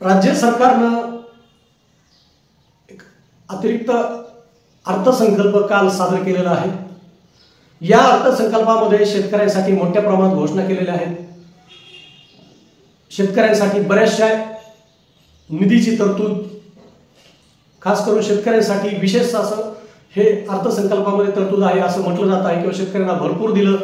राज्य सरकारनं एक अतिरिक्त अर्थसंकल्प काल सादर केलेला आहे। या अर्थसंकल्पामध्ये शेतकऱ्यांसाठी मोठ्या प्रमाणात घोषणा केलेल्या आहेत। शेतकऱ्यांसाठी बऱ्याचशा निधीची तरतूद, खास करून शेतकऱ्यांसाठी विशेष असं हे अर्थसंकल्पामध्ये तरतूद आहे असं म्हटलं जात आहे, किंवा शेतकऱ्यांना भरपूर दिलं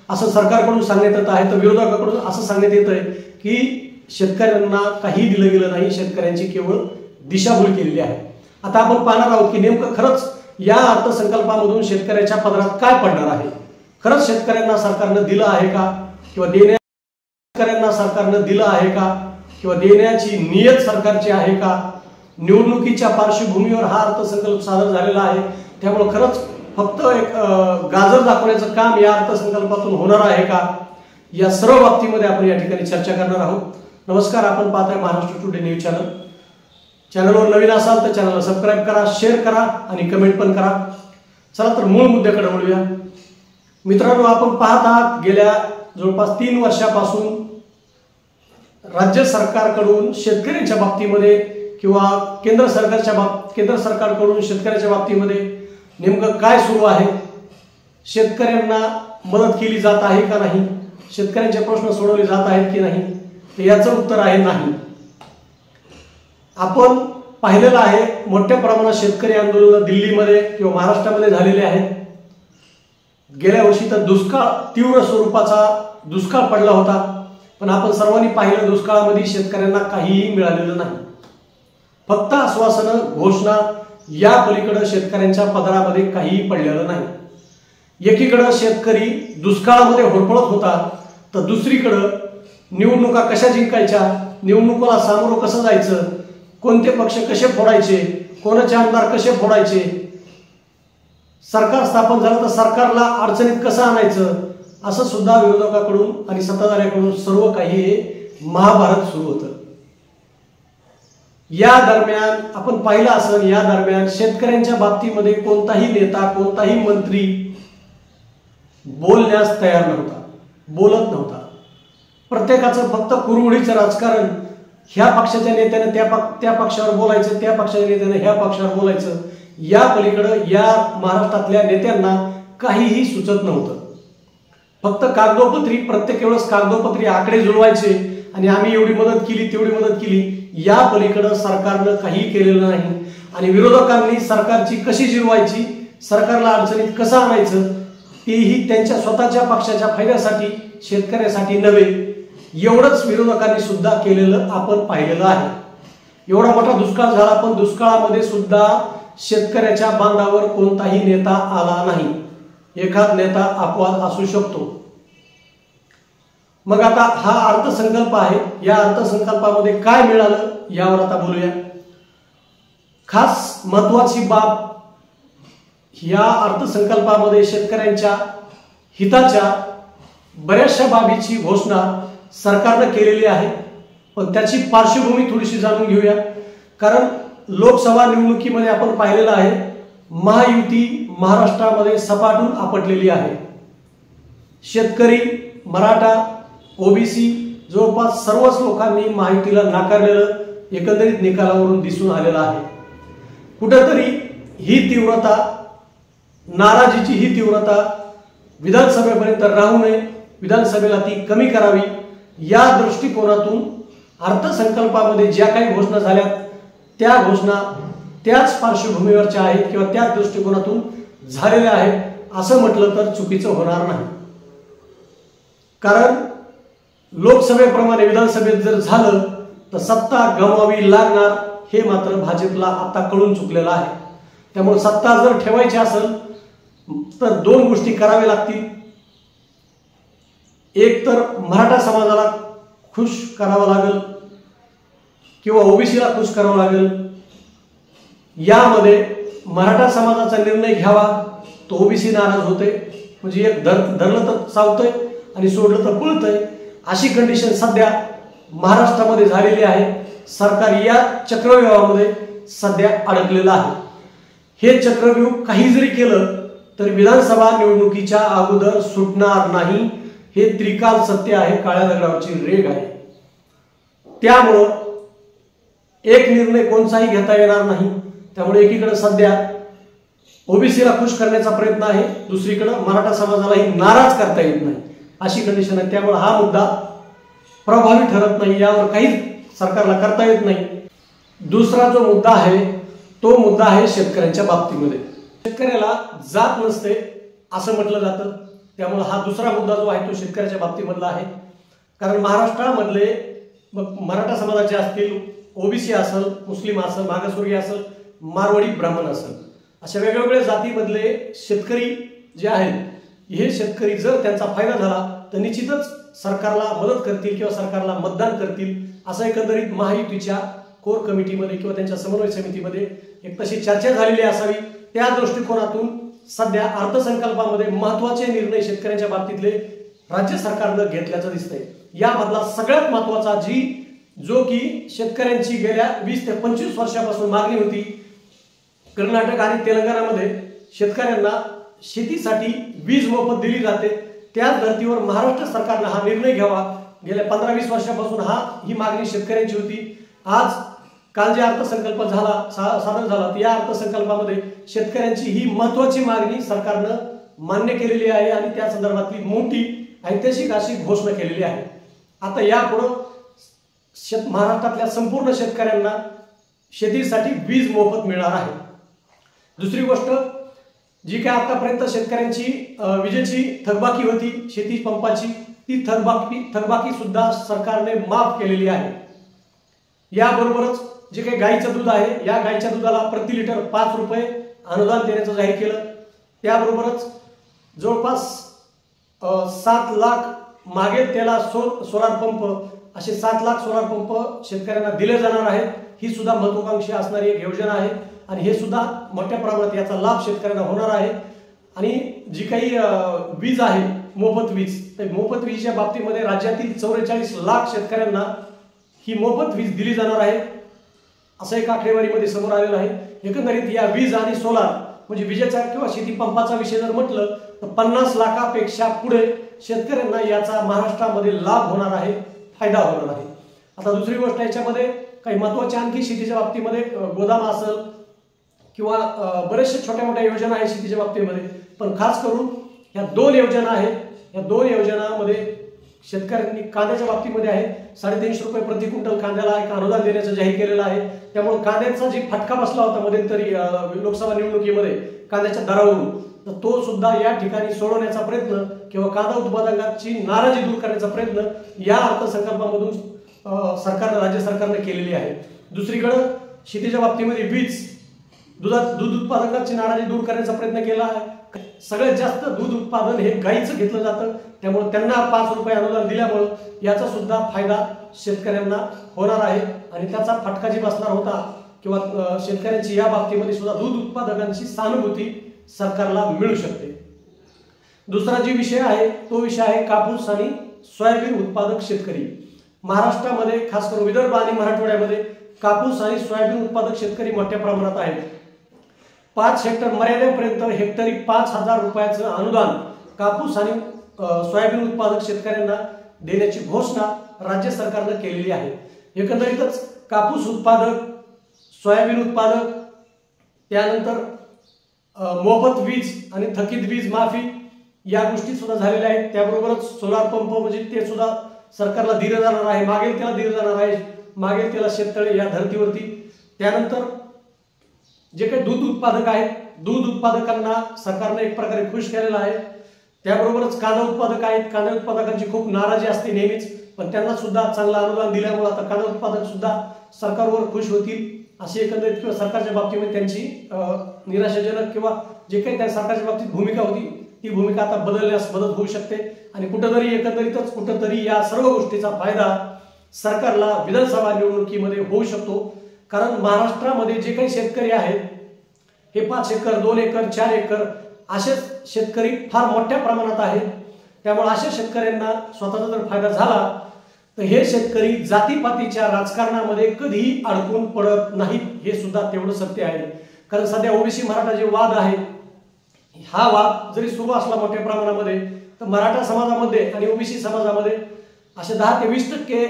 असं सरकारकडून सांगण्यात येत आहे। तर विरोधकाकडून असं सांगण्यात येत आहे की शेतकऱ्यांना काही दिलं गेलं नाही, शेतकऱ्यांची केवळ दिशाभूल केलेली आहे। आता आपण पाहणार आहोत की नेमकं खरंच या अर्थसंकल्पामधून शेतकऱ्याच्या पदरात काय पडणार आहे। खरंच शेतकऱ्यांना सरकारनं दिलं आहे का, किंवा शेतकऱ्यांना सरकारनं दिलं आहे का, किंवा देण्याची नियत सरकारची आहे का। निवडणुकीच्या पार्श्वभूमीवर हा अर्थसंकल्प सादर झालेला आहे, त्यामुळे खरंच फक्त एक गाजर दाखवण्याचं काम या अर्थसंकल्पातून होणार आहे का, या सर्व बाबतीमध्ये आपण या ठिकाणी चर्चा करणार आहोत। नमस्कार, आपण पाहताय महाराष्ट्र टुडे न्यूज चॅनल। चॅनलवर नवीन असाल तर चॅनलला सबस्क्राइब करा, शेअर करा आणि कमेंट पण करा। चला तर मूळ मुद्द्याकडे वळूया। मित्रांनो, आपण पाहत आहात गेल्या जवळपास 3 वर्षापासून राज्य सरकारकडून शेतकऱ्यांच्या बाबतीमध्ये किंवा केंद्र सरकारकडून शेतकऱ्याच्या बाबतीमध्ये नेमकं काय सुरू आहे, शेतकऱ्यांना मदत केली जात आहे का नाही, शेतकऱ्यांचे प्रश्न सोडवले जात आहेत की नाही, तर याचं उत्तर आहे नाही। आपण पाहिलेलं आहे मोठ्या प्रमाणात शेतकरी आंदोलन दिल्लीमध्ये किंवा महाराष्ट्रामध्ये झालेले आहेत। गेल्या वर्षी तर तीव्र स्वरूपाचा दुष्काळ पडला होता, पण आपण सर्वांनी पाहिलं दुष्काळामध्ये शेतकऱ्यांना काहीही मिळालेलं नाही। फक्त आश्वासनं, घोषणा, या पलीकडे शेतकऱ्यांच्या पदरामध्ये काहीही पडलेलं नाही। एकीकडे शेतकरी दुष्काळामध्ये होरपळत होता, तर दुसरीकडे निवडणुका कशा जिंकायच्या, निवडणुकाला सामोरं कसं जायचं, कोणते पक्ष कसे फोडायचे, कोणाचे आमदार कसे फोडायचे, सरकार स्थापन झालं तर सरकारला अडचणीत कसं आणायचं, असं सुद्धा विरोधकाकडून आणि सत्ताधाऱ्याकडून सर्व काही हे महाभारत सुरू होतं। या दरम्यान आपण पाहिलं असेल, या दरम्यान शेतकऱ्यांच्या बाबतीमध्ये कोणताही नेता, कोणताही मंत्री बोलण्यास तयार नव्हता, बोलत नव्हता। प्रत्येकाचं फक्त कुरघोडीचं राजकारण, ह्या पक्षाच्या नेत्याने त्या पक्षावर बोलायचं, त्या पक्षाच्या नेत्याने ह्या पक्षावर बोलायचं, या पलीकडे या महाराष्ट्रातल्या नेत्यांना काहीही सुचत नव्हतं। फक्त कागदोपत्री, प्रत्येक वेळेस कागदोपत्री आकडे जुळवायचे आणि आम्ही एवढी मदत केली, तेवढी मदत केली, या पलीकडे सरकारनं काही केलेलं नाही। आणि विरोधकांनी सरकारची कशी जिरवायची, सरकारला अडचणीत कसं आणायचं, तेही त्यांच्या स्वतःच्या पक्षाच्या फायद्यासाठी, शेतकऱ्यासाठी नव्हे, एवढंच विरोधकांनी सुद्धा केलेलं आपण पाहिलेलं आहे। एवढा मोठा दुष्काळ झाला, पण दुष्काळामध्ये सुद्धा शेतकऱ्याच्या बांधावर कोणताही नेता आला नाही। एखाद नेता अपवाद असू शकतो। मग आता हा अर्थसंकल्प आहे, या अर्थसंकल्पामध्ये काय मिळालं यावर आता बोलूया। खास महत्वाची बाब, या अर्थसंकल्पामध्ये शेतकऱ्यांच्या हिताच्या बऱ्याचशा बाबीची घोषणा सरकारनं केलेली आहे, पण त्याची पार्श्वभूमी थोडीशी जाणून घेऊया। कारण लोकसभा निवडणुकीमध्ये आपण पाहिलेलं आहे, महायुती महाराष्ट्रामध्ये सपाटून आपटलेली आहे। शेतकरी, मराठा, ओबीसी जवळपास सर्वच लोकांनी महायुतीला नाकारलेलं एकंदरीत निकालावरून दिसून आलेलं आहे। कुठेतरी ही तीव्रता, नाराजीची ही तीव्रता विधानसभेपर्यंत राहू नये, विधानसभेला ती कमी करावी, या दृष्टिकोनातून अर्थसंकल्पामध्ये ज्या काही घोषणा झाल्या त्या घोषणा त्याच पार्श्वभूमीवरच्या आहेत किंवा त्याच दृष्टिकोनातून झालेल्या आहेत असं म्हटलं तर चुकीचं होणार नाही। कारण लोकसभेप्रमाणे विधानसभेत जर झालं तर सत्ता गमवावी लागणार, हे मात्र भाजपला आता कळून चुकलेलं आहे। त्यामुळे सत्ता जर ठेवायची असेल तर 2 गोष्टी कराव्या लागतील। एक तर मराठा समाजाला खुश करावं लागेल किंवा ओबीसीला खुश करावं लागेल। यामध्ये मराठा समाजाचा निर्णय घ्यावा, तो ओबीसी नाराज होते, म्हणजे एक धरलं तर चावतंय आणि सोडलं तर पळतंय, अशी कंडिशन सध्या महाराष्ट्रामध्ये झालेली आहे। सरकार या चक्रव्यूहामध्ये सध्या अडकलेलं आहे। हे चक्रव्यूह काही जरी केलं तर विधानसभा निवडणुकीच्या अगोदर सुटणार नाही, हे त्रिकाल सत्य आहे, काळ्या दगडावरची रेघ आहे। त्यामुळे एक निर्णय कोणताही घेता येणार नाही। त्यामुळे एकीकडे सध्या ओबीसीला खुश करण्याचा प्रयत्न आहे, दुसरीकडे मराठा समाजालाही नाराज करता येत नाही अशी कंडिशन आहे। त्यामुळे हा मुद्दा प्रभावी ठरत नाही, यावर काहीच सरकारला करता येत नाही। दुसरा जो मुद्दा आहे तो मुद्दा आहे शेतकऱ्यांच्या बाबतीमध्ये। शेतकऱ्याला जात नसते असं म्हटलं जातं, त्यामुळे हा दुसरा मुद्दा जो आहे तो शेतकऱ्याच्या बाबतीमधला आहे। कारण महाराष्ट्रामधले मग मराठा समाजाचे असतील, ओबीसी असेल, मुस्लिम असेल, मागासवर्गीय असेल, मारवाडी ब्राह्मण असेल, अशा वेगवेगळ्या जातीमधले शेतकरी जे आहेत, हे शेतकरी जर त्यांचा फायदा झाला तर निश्चितच सरकारला मदत करतील किंवा सरकारला मतदान करतील असं एकंदरीत महायुतीच्या कोर कमिटीमध्ये किंवा त्यांच्या समन्वय समितीमध्ये एक तशी चर्चा झालेली असावी। त्या दृष्टिकोनातून सध्या अर्थसंकल्पामध्ये महत्त्वाचे निर्णय शेतकऱ्यांच्या बाबतीतले राज्य सरकारनं घेतल्याचं दिसतंय। यामधला सगळ्यात महत्त्वाचा जो की शेतकऱ्यांची गेल्या 20 ते 25 वर्षापासून मागणी होती, कर्नाटक आणि तेलंगणामध्ये शेतकऱ्यांना शेतीसाठी वीज मोफत दिली जाते, त्याच धर्तीवर महाराष्ट्र सरकारनं हा निर्णय घ्यावा। गेल्या 15-20 वर्षापासून ही मागणी शेतकऱ्यांची होती। आज काल जे अर्थसंकल्प सादर झाला, या अर्थसंकल्पामध्ये शेतकऱ्यांची ही महत्त्वाची मागणी सरकारनं मान्य केलेली आहे आणि त्या संदर्भातली मोठी ऐतिहासिक अशी घोषणा केलेली आहे। आता यापुढे महाराष्ट्रातल्या संपूर्ण शेतकऱ्यांना शेतीसाठी वीज मोफत मिळणार आहे। दुसरी गोष्ट, जी काय आतापर्यंत शेतकऱ्यांची विजेची थकबाकी होती, शेती पंपाची, ती थकबाकी सुद्धा सरकारने माफ केलेली आहे। याबरोबरच जे काही गाईचं दूध आहे, या गाईच्या दुधाला प्रति लिटर 5 रुपये अनुदान देण्याचं जाहीर केलं। त्याबरोबरच जवळपास 7 लाख मागेल त्याला सोलार पंप, असे 7 लाख सोलार पंप शेतकऱ्यांना दिले जाणार आहेत। ही सुद्धा महत्त्वाकांक्षी असणारी एक योजना आहे आणि हे सुद्धा मोठ्या प्रमाणात याचा लाभ शेतकऱ्यांना होणार आहे। आणि जी काही वीज आहे, मोफत वीज, तर मोफत वीजच्या बाबतीमध्ये राज्यातील 44 लाख शेतकऱ्यांना ही मोफत वीज दिली जाणार आहे असं एक आकडेवारीमध्ये समोर आलेलं आहे। एकंदरीत या वीज आणि सोलार म्हणजे विजेचा किंवा शेती पंपाचा विषय जर म्हटलं तर 50 लाखापेक्षा पुढे शेतकऱ्यांना याचा महाराष्ट्रामध्ये लाभ होणार आहे, फायदा होणार आहे। आता दुसरी गोष्ट, याच्यामध्ये काही महत्त्वाच्या आणखी शेतीच्या बाबतीमध्ये गोदाम असेल किंवा बरेचशे छोट्या मोठ्या योजना आहेत शेतीच्या बाबतीमध्ये, पण खास करून ह्या 2 योजना आहेत। या 2 योजनांमध्ये शेतकऱ्यांनी कांद्याच्या बाबतीमध्ये आहे 350 रुपये प्रति क्विंटल कांद्याला एक अनुदान देण्याचं जाहीर केलेलं आहे। त्यामुळे कांद्याचा जी फटका बसला होता मध्यंतरी लोकसभा निवडणुकीमध्ये कांद्याच्या दरावरून, तर तो सुद्धा या ठिकाणी सोडवण्याचा प्रयत्न किंवा कांदा उत्पादकांची नाराजी दूर करण्याचा प्रयत्न या अर्थसंकल्पामधून राज्य सरकारने केलेली आहे। दुसरीकडे शेतीच्या बाबतीमध्ये वीज, दूध उत्पादकांची नाराजी दूर करण्याचा प्रयत्न केला आहे। सगळ्यात जास्त दूध उत्पादन हे गाईचं घेतलं जातं, त्यामुळे त्यांना 5 रुपये अनुदान दिल्यामुळे याचा सुद्धा फायदा शेतकऱ्यांना होणार आहे आणि त्याचा फटका जी बसणार होता किंवा शेतकऱ्यांची या बाबतीमध्ये सुद्धा दूध उत्पादकांची सहानुभूती सरकारला मिळू शकते। दुसरा जो विषय आहे तो विषय आहे कापूस आणि सोयाबीन उत्पादक शेतकरी। महाराष्ट्रामध्ये खास करून विदर्भ आणि मराठवाड्यामध्ये कापूस आणि सोयाबीन उत्पादक शेतकरी मोठ्या प्रमाणात आहेत। 5 हेक्टर मर्यादेपर्यंत हेक्टरी 5,000 रुपयाचं अनुदान कापूस आणि सोयाबीन उत्पादक शेतकऱ्यांना देण्याची घोषणा राज्य सरकारने केलेली आहे। एकंदरीतच कापूस उत्पादक, सोयाबीन उत्पादक, त्यानंतर मोफत वीज आणि थकीत वीज माफी या गोष्टी सुद्धा झालेल्या आहेत। त्याबरोबरच सोलार पंप म्हणजे ते सुद्धा सरकारला दिलं जाणार आहे, मागेल त्याला दिलं जाणार आहे, मागेल त्याला शेततळे या धर्तीवरती। त्यानंतर जे काही दूध उत्पादक आहेत, दूध उत्पादकांना सरकारने एक प्रकारे खुश केलेलं आहे। त्याबरोबरच कांदा उत्पादक आहेत, कांदा उत्पादकांची खूप नाराजी असते नेहमीच, पण त्यांना सुद्धा चांगलं अनुदान दिल्यामुळे आता कांदा उत्पादक सुद्धा सरकारवर खुश होतील अशी एकंदरीत किंवा सरकारच्या बाबतीमध्ये त्यांची निराशाजनक किंवा जे काही त्या सरकारच्या बाबतीत भूमिका होती ती भूमिका आता बदलण्यास मदत होऊ शकते आणि कुठेतरी या सर्व गोष्टीचा फायदा सरकारला विधानसभा निवडणुकीमध्ये होऊ शकतो। कारण महाराष्ट्रामध्ये जे काही शेतकरी आहेत हे 5 एकर, 2 एकर, 4 एकर असे शेतकरी फार मोठ्या प्रमाणात आहेत। त्यामुळे अशा शेतकऱ्यांना स्वतःचा जर फायदा झाला तर हे शेतकरी जातीपातीच्या राजकारणामध्ये कधीही अडकून पडत नाहीत, हे सुद्धा तेवढं सत्य आहे। कारण सध्या ओबीसी मराठा जे वाद आहे, हा वाद जरी सुरू असला मोठ्या प्रमाणामध्ये, तर मराठा समाजामध्ये आणि ओबीसी समाजामध्ये असे 10 ते 20%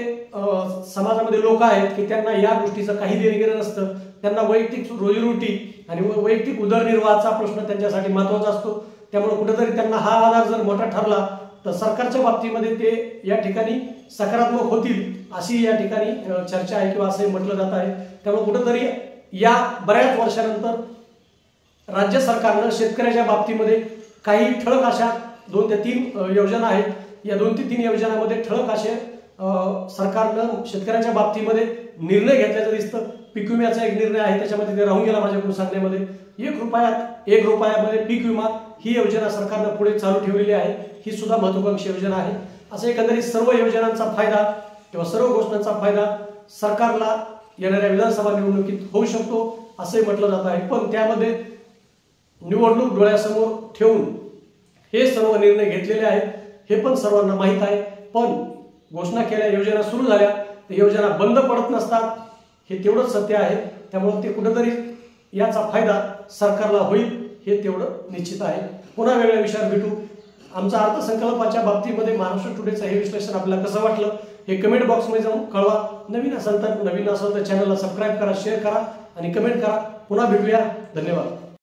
समाजामध्ये लोक आहेत की त्यांना या गोष्टीचं काही देणेघेणं नसतं. त्यांना वैयक्तिक रोजीरोटी आणि वैयक्तिक उदरनिर्वाहाचा प्रश्न त्यांच्यासाठी महत्त्वाचा असतो. त्यामुळे कुठेतरी त्यांना हा आधार जर मोठा ठरला तर सरकारच्या बाबतीमध्ये ते या ठिकाणी सकारात्मक होतील अशी या ठिकाणी चर्चा आहे किंवा असंही म्हटलं जात आहे. त्यामुळे कुठेतरी या बऱ्याच वर्षानंतर राज्य सरकारनं शेतकऱ्याच्या बाबतीमध्ये काही ठळक अशा 2 ते 3 योजना आहेत. या 2 ते 3 योजनांमध्ये ठळक असे सरकारनं शेतकऱ्यांच्या बाबतीमध्ये निर्णय घेतल्याचं दिसतं. पीक विम्याचा एक निर्णय आहे, त्याच्यामध्ये ते राहून गेला माझ्याकडून सांगण्यामध्ये. 1 रुपयामध्ये पीक विमा ही योजना सरकारनं पुढे चालू ठेवलेली आहे. ही सुद्धा महत्त्वाकांक्षी योजना आहे. असं एकंदरीत सर्व योजनांचा फायदा किंवा सर्व घोषणांचा फायदा सरकारला येणाऱ्या विधानसभा निवडणुकीत होऊ शकतो असंही म्हटलं जात आहे. पण त्यामध्ये निवडणूक डोळ्यासमोर ठेवून हे सर्व निर्णय घेतलेले आहेत हे पण सर्वांना माहीत आहे. पण घोषणा केल्या, योजना सुरू झाल्या तर योजना बंद पडत नसतात हे तेवढंच सत्य आहे. त्यामुळे ते कुठेतरी याचा फायदा सरकारला होईल हे तेवढं निश्चित आहे. पुन्हा वेगळ्या विषयावर भेटू. आमचा अर्थसंकल्पाच्या बाबतीमध्ये महाराष्ट्र टुडेचं हे विश्लेषण आपल्याला कसं वाटलं हे कमेंट बॉक्समध्ये जाऊन कळवा. नवीन असेल तर चॅनलला सबस्क्राईब करा, शेअर करा आणि कमेंट करा. पुन्हा भेटूया. धन्यवाद.